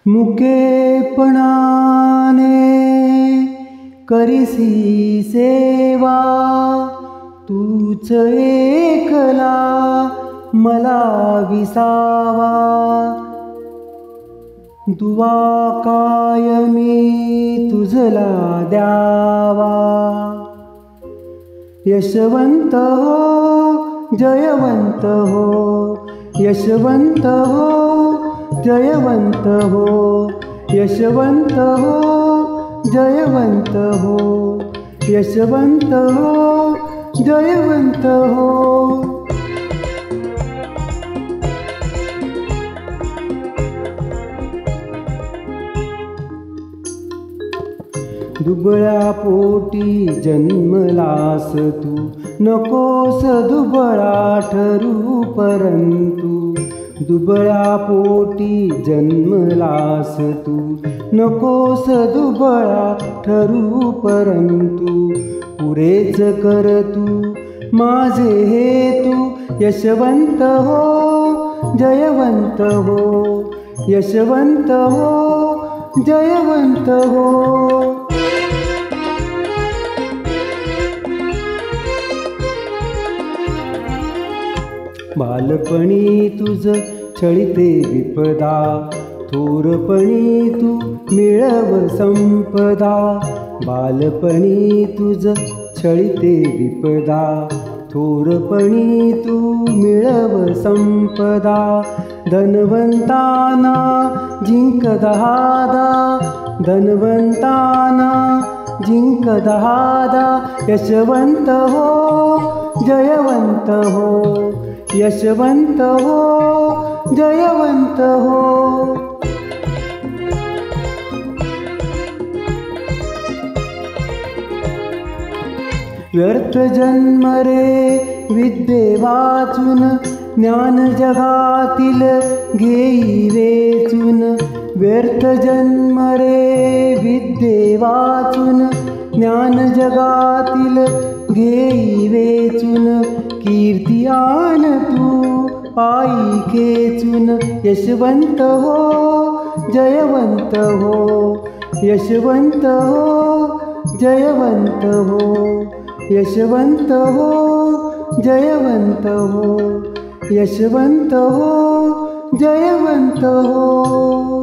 मुकेपणाने करिसी सेवा, तूच एकला मला विसावा। दुवा कायमी तुझला द्यावा। यशवंत हो जयवंत हो, यशवंत हो जयवंत हो, यशवंत हो जयवंत हो, यशवंत हो जयवंत हो। दुबळ्या पोटी जन्मलास तू, नकोस दुबळा ठरू परंतु। दुबळ्या पोटी जन्मलास तू, नकोस दुबळा ठरू परंतु। पुरेच कर तू माझे हेतू, यशवंत हो जयवंत हो, यशवंत हो जयवंत हो। बालपणी तुझ छळीते विपदा, थोरपणी तू मिळव संपदा। बालपणी तुझ छळीते विपदा, थोरपणी तू मिळव संपदा। धनवंताना जिंक दहादा, धनवंताना जिंक दहादा। यशवंत हो जयवंत हो, यशवंत हो जयवंत हो। व्यर्थ जन्म रे विद्ये वाचून, ज्ञान जगातील घेई वेचून। व्यर्थ जन्म रे विद्ये वाचून, ज्ञान जगातील घेई वेचून। कीर्ती आन तू पायी खेचून, यशवंत हो जयवंत हो, यशवंत हो जयवंत हो, यशवंत हो जयवंत हो, यशवंत हो जयवंत हो।